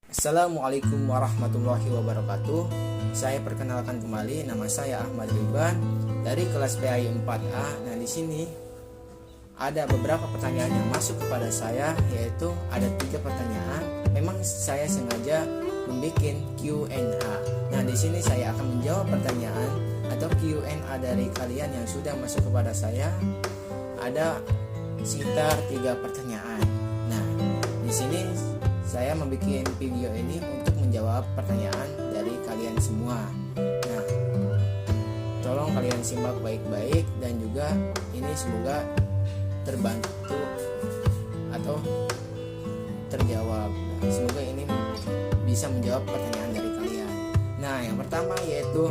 Assalamualaikum warahmatullahi wabarakatuh. Saya perkenalkan kembali, nama saya Ahmad Riban dari kelas PAI 4A. Nah, di sini ada beberapa pertanyaan yang masuk kepada saya, yaitu ada 3 pertanyaan. Memang saya sengaja membuat Q&A. Nah, di sini saya akan menjawab pertanyaan atau Q&A dari kalian yang sudah masuk kepada saya. Ada sekitar 3 pertanyaan. Nah, di sini saya membuat video ini untuk menjawab pertanyaan dari kalian semua. Nah, tolong kalian simak baik-baik dan juga ini semoga terbantu atau terjawab. Nah, semoga ini bisa menjawab pertanyaan dari kalian. Nah, yang pertama yaitu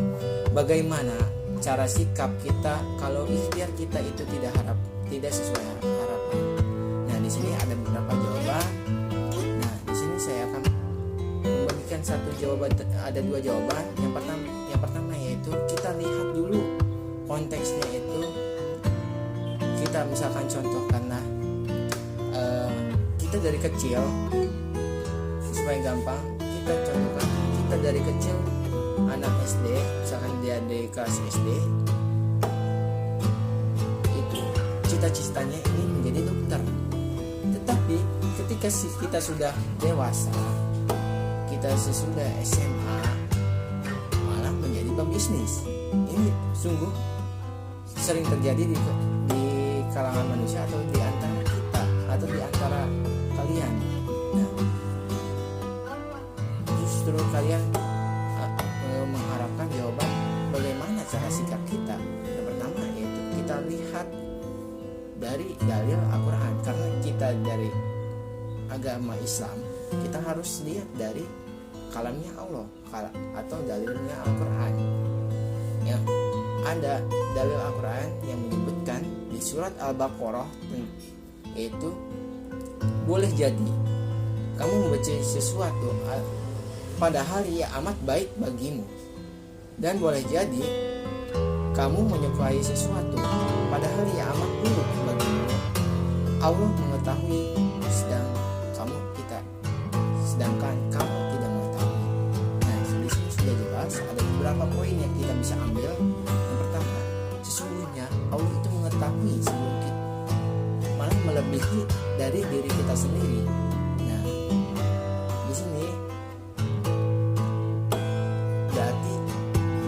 bagaimana cara sikap kita kalau ikhtiar kita itu tidak sesuai harapan. Nah, di sini ada beberapa jawaban. Saya akan membagikan satu jawaban, ada 2 jawaban. Yang pertama yaitu kita lihat dulu konteksnya itu. Kita misalkan contohkanlah kita dari kecil, supaya gampang kita contohkan, kita dari kecil anak SD, misalkan dia dari kelas SD itu cita-citanya ingin menjadi dokter. Tetapi ketika kita sudah dewasa, kita sesudah SMA malah menjadi pebisnis. Ini sungguh sering terjadi di kalangan manusia atau di antara kita atau di antara kalian. Nah, justru kalian mengharapkan jawaban bagaimana cara sikap kita. Yang pertama yaitu kita lihat dari dalil Al-Quran, karena kita dari agama Islam, kita harus lihat dari kalamnya Allah atau dalilnya Al-Quran. Yang ada dalil Al-Quran yang menyebutkan di surat Al-Baqarah, yaitu boleh jadi kamu membaca sesuatu pada hari yang amat baik bagimu, dan boleh jadi kamu menyukai sesuatu pada hari yang amat buruk bagimu. Allah mengetahui sedangkan kamu tidak mengetahui. Nah, di sini sudah jelas ada beberapa poin yang kita bisa ambil. Yang pertama, sesungguhnya Allah itu mengetahui sebelum kita, malah melebihi dari diri kita sendiri. Nah, di sini berarti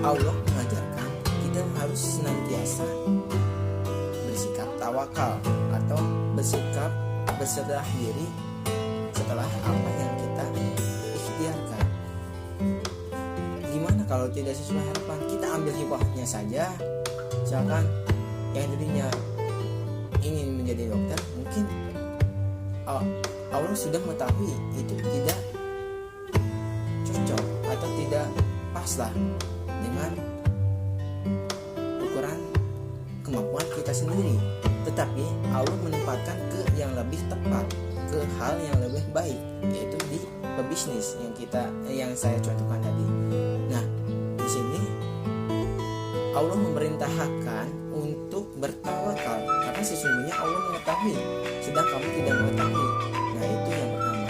Allah mengajarkan kita harus senantiasa bersikap tawakal atau bersikap berserah diri setelah apa yang kita ikhtiarkan. Gimana kalau tidak sesuai harapan? Kita ambil hibahnya saja. Misalkan yang dirinya ingin menjadi dokter, mungkin Allah sudah mengetahui itu tidak cocok atau tidak pas lah dengan ukuran kemampuan kita sendiri. Tetapi Allah menempatkan ke yang lebih tepat, ke hal yang lebih baik, yaitu di pebisnis yang saya contohkan tadi. Nah, di sini Allah memerintahkan untuk bertawakal, karena sesungguhnya Allah mengetahui sedang kamu tidak mengetahui. Nah, itu yang pertama.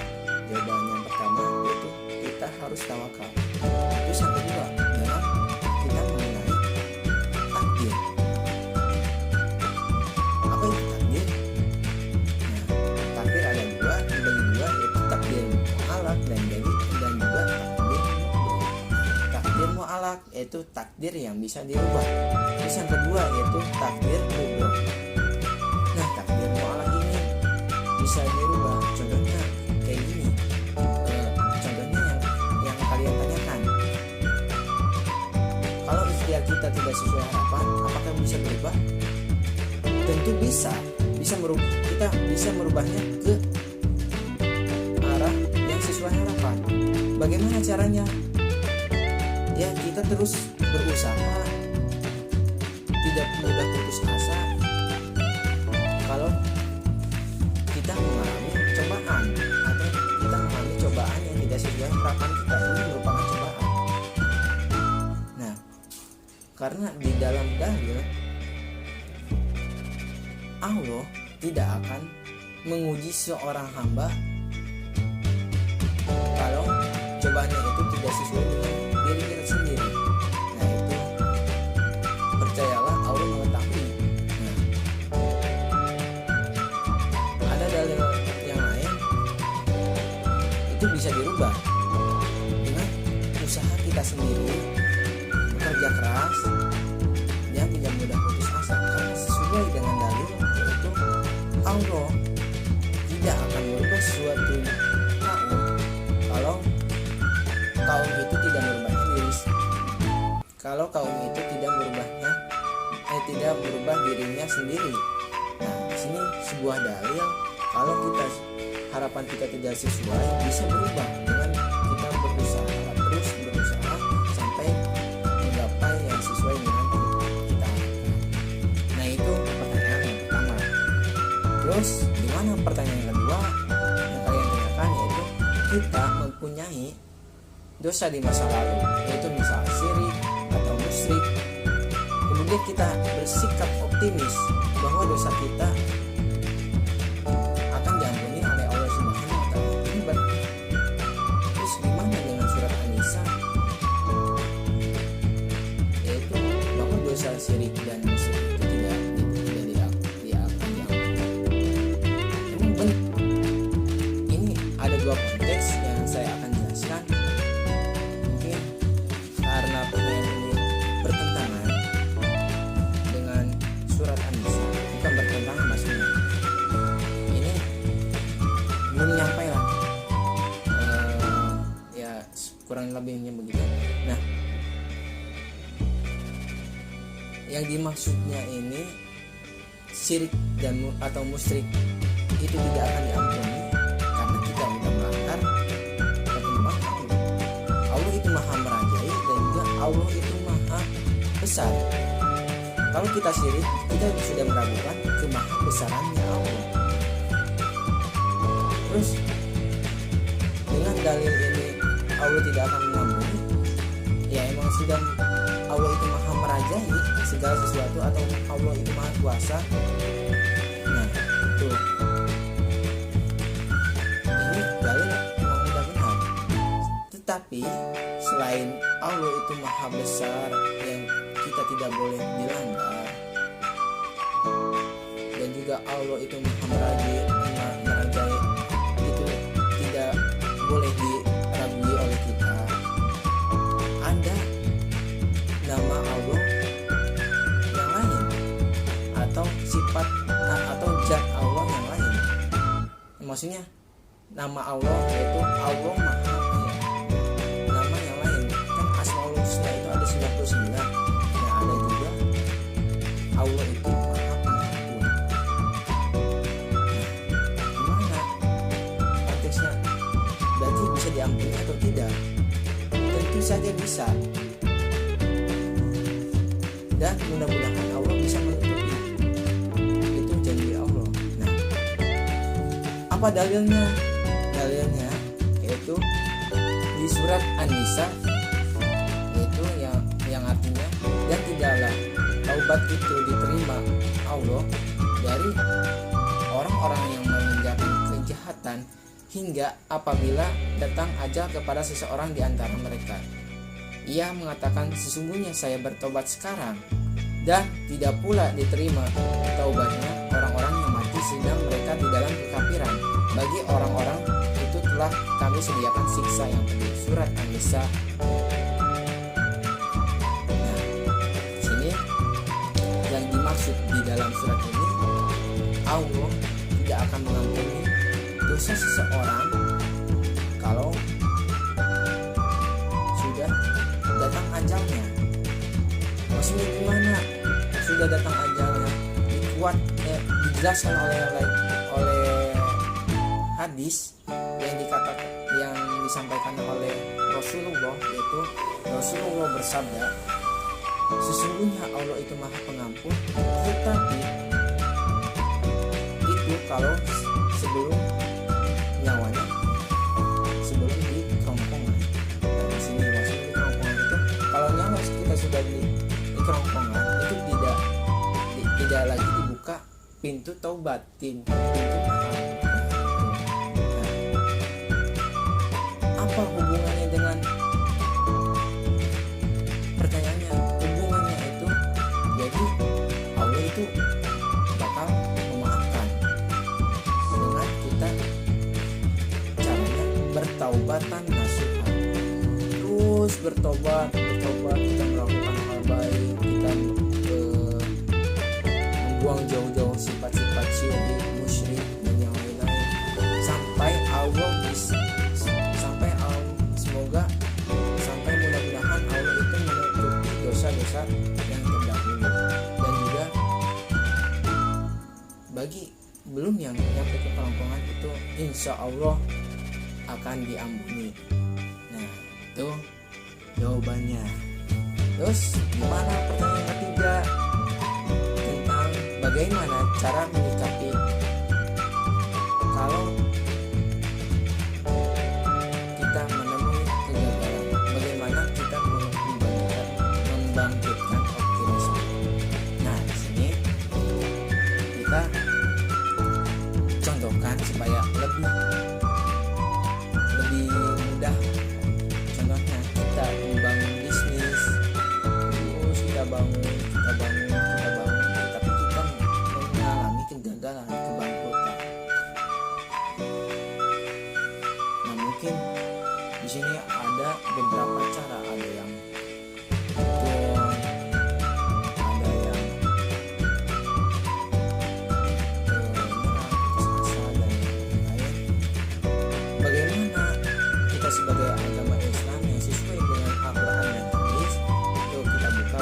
Jawaban yang pertama yaitu kita harus tawakal. Terus yang kedua adalah kita mengenai takdir. Apa itu takdir? Takdir ada dibagi dua, yaitu takdir mu'alaq dan juga takdir mu'alaq, yaitu takdir yang bisa dirubah. Terus yang kedua yaitu takdir mubroh. Nah, takdir mu'alaq ini bisa dirubah. Contohnya kayak gini. Contohnya yang kalian tanyakan. Kalau ikhtiar kita tidak sesuai harapan, apakah bisa berubah? Tentu bisa merubah. Kita bisa merubahnya ke arah yang sesuai harapan. Bagaimana caranya? Ya, kita terus berusaha, tidak mudah putus asa. Kalau kita mengalami cobaan atau kita mengalami cobaan yang tidak sesuai harapan kita, ini merupakan cobaan. Nah, karena di dalam dalil Allah tidak akan menguji seorang hamba kalau tidak sesuai dengan diri kita sendiri. Nah itu percayalah Allah mengetahui. Nah, ada dalil yang lain itu bisa dirubah dengan usaha kita sendiri, bekerja keras dan tidak mudah putus asa, karena sesuai dengan dalil yaitu Allah tidak akan merubah suatu kaum kalau kaum itu tidak merubahnya diri, kalau kaum itu tidak merubahnya tidak merubah dirinya sendiri. Nah, di sini sebuah dalil kalau kita harapan kita tidak sesuai bisa berubah dengan kita berusaha terus berusaha sampai menggapai yang sesuai dengan kita harapkan. Nah itu pertanyaan yang pertama. Terus gimana pertanyaan yang kedua yang kalian tanyakan, yaitu kita mempunyai dosa di masa lalu, yaitu misal syirik atau musyrik, kemudian kita bersikap optimis bahwa dosa kita akan diampuni oleh Allah Subhanahu wa Ta'ala. Terus gimana dengan surat An-Nisa, yaitu bahwa dosa syirik dan musyrik itu tidak diampuni. Memang ini ada dua konteks yang saya akan jelaskan. Mungkin karena pertanyaan ini bertentangan dengan surat An-Nisa, bukan bertentangan maksudnya, ini belum nyampe lah, ya kurang lebihnya begitu. Nah, yang dimaksudnya ini syirik dan atau musyrik itu tidak akan diampuni karena kita sudah melanggar ketentuan Allah. Allah itu maha merajai dan juga Allah itu maha besar. Kalau kita syirik, kita sudah meragukan kemahabesarannya Allah. Terus dengan dalil ini Allah tidak akan mengampuni, ya emang sudah Allah itu maha merajai segala sesuatu atau Allah itu maha kuasa. Nah itu ini dalil memang sudah benar. Tetapi selain Allah itu maha besar yang kita tidak boleh dilanggar, dan juga Allah itu maha merajai itu tidak boleh diragui oleh kita. Ada nama Allah yang lain atau sifat atau zat Allah yang lain. Maksudnya nama Allah yaitu Allah maha nama yang lain kan Asmaul Husna itu ada 99. Nah ada juga Allah itu maha pengampun. Gimana konteksnya? Berarti bisa diampuni atau tidak? Tentu saja bisa. Dan mudah-mudahan Allah bisa menutupi itu janji Allah. Nah, apa dalilnya? Dalilnya yaitu di surat An-Nisa, yaitu yang artinya dan tidaklah taubat itu diterima Allah dari orang-orang yang mengerjakan kejahatan hingga apabila datang ajal kepada seseorang di antara mereka. Ia mengatakan, sesungguhnya saya bertobat sekarang, dan tidak pula diterima taubatnya orang-orang yang mati sedang mereka di dalam kekafiran. Bagi orang-orang itu telah kami sediakan siksa yang pedih. Surat An-Nisa. Nah, sini yang dimaksud di dalam surat ini, Allah tidak akan mengampuni dosa seseorang kalau sudah datang ajalnya. Maksudnya gimana? Sudah datang ajalnya, dijelaskan oleh hadis yang disampaikan oleh Rasulullah, yaitu Rasulullah bersabda, sesungguhnya Allah itu maha pengampun, tetapi itu kalau sebelum nyawanya, sebelum di kerongkongan. Nah, di sini maksudnya di kerongkongan itu kalau nyawa kita sudah di kerongkongan itu tidak lagi dibuka pintu taubat, pintu maaf. Nah, apa hubungannya dengan taubatan nasuha. Terus bertobat, kita melakukan hal baik, kita membuang jauh-jauh sifat-sifat syirik, musyrik dan yang lain-lain, sampai mudah-mudahan Allah itu menutupi dosa-dosa yang terdahulu. Dan juga bagi belum yang nyampe ke perkampungan itu insya Allah akan diampuni. Nah, itu jawabannya. Terus gimana pertanyaan ketiga, tentang bagaimana cara menyikapi kalau kita menemui kegagalan, bagaimana kita membangkitkan optimisme. Nah, di sini kita contohkan supaya lebih mudah. Contohnya kita membangun bisnis, terus kita bangun, tapi kita mengalami kegagalan, kebangkrutan. Nah, mungkin di sini ada beberapa cara, ada yang betul, ada yang bagaimana kita sebagai agama Islam yang sesuai dengan Al-Quran dan Hadis. Yuk kita buka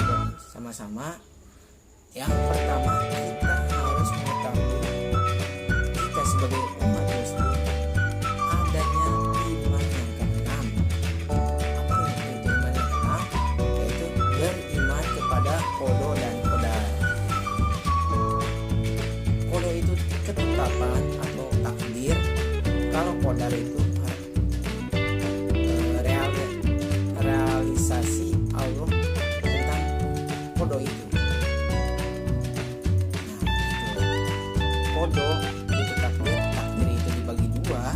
sama-sama. Yang pertama, kita harus mengetahui kita sebagai umat Muslim adanya iman yang keenam. Apa itu iman yang keenam? Yaitu beriman kepada qada dan qadar. Qada itu ketetapan atau takdir. Kalau qadar itu realisasi Allah tentang qada itu. Kodo itu takdir itu dibagi dua,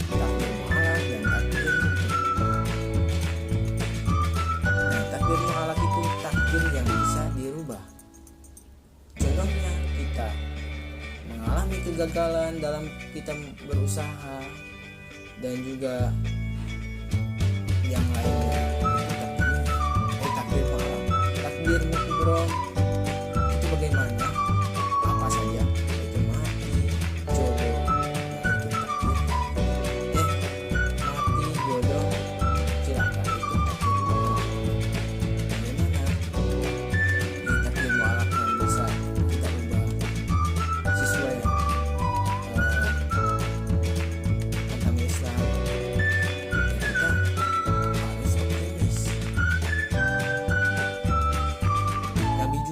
takdir mu'alaq dan takdir mungkin. Nah, takdir mu'alaq itu takdir yang bisa dirubah. Contohnya kita mengalami kegagalan dalam kita berusaha dan juga yang lainnya. Takdir mu'alaq. Takdir mukbro itu bagaimana? Apa saja?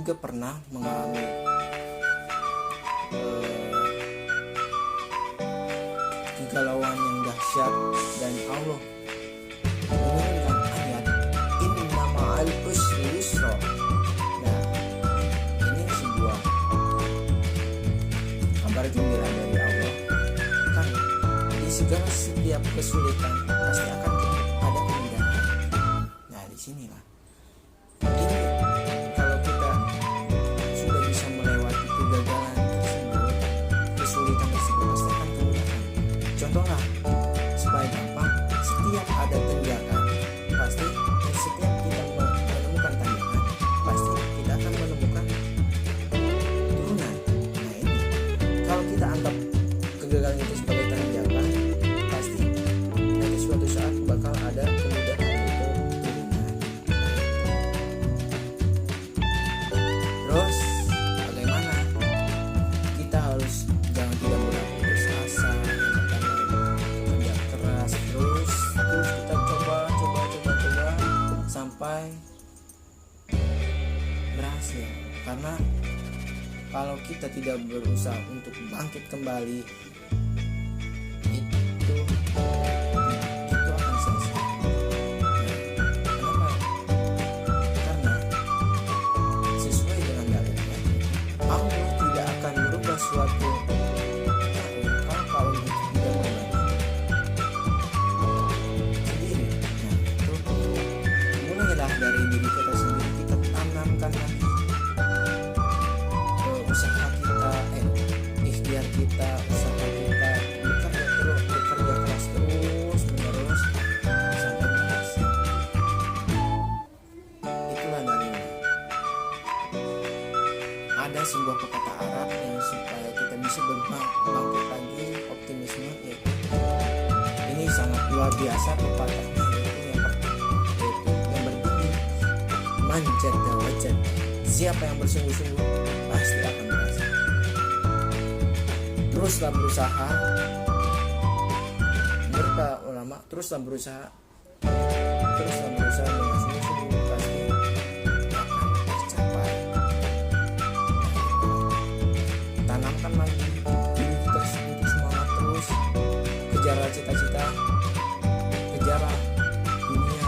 Juga pernah mengalami kegalauan yang dahsyat dan Allah menurunkan ayat inna ma'al usri yusra. Nah, ini sebuah kabar gembira dari Allah, kan di segala setiap kesulitan pasti akan ada kemudahan. Nah, di sinilah contohlah supaya gampang. Setiap ada tanjakan pasti, setiap kita menemukan tanjakan pasti kita akan menemukan turunan. Nah, ini kalau kita anggap kegagalan itu sebagai tanjakan, pasti nanti suatu saat bakal ada kemudahan itu turunan. Terus bagaimana kita harus jangan tidak mudah putus asa, terus kita coba sampai berhasil. Karena kalau kita tidak berusaha untuk bangkit kembali, itu akan sia-sia. Kenapa? Karena sesuai dengan dalilnya, Allah tidak akan merubah suatu kalau itu tidak mengubahnya sendiri. Nah, itu mulailah dari diri kita sendiri, kita tanamkan lagi usaha kita, ikhtiar kita, usaha kita sebuah pepatah Arab yang supaya kita bisa bangkit lagi optimisme, yaitu ini sangat luar biasa pepatahnya, yaitu yang berbunyi man jadda wajad, siapa yang bersungguh-sungguh pasti akan berhasil. Teruslah berusaha, menurut para ulama, teruslah berusaha dengan sungguh-sungguh pasti akan tercapai. Tanamkan lagi diri kita sendiri semangat terus, kejarlah cita-cita, kejarlah dunia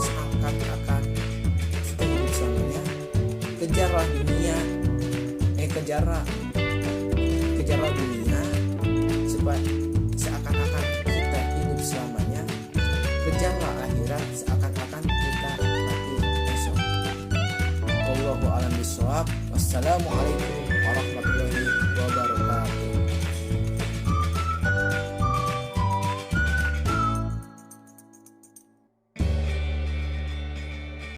seakan-akan kita hidup selamanya, kejarlah dunia dunia supaya seakan-akan kita hidup selamanya, kejarlah akhirat seakan-akan kita mati besok. Wallahu a'lam bishawab. Wassalamualaikum warahmatullahi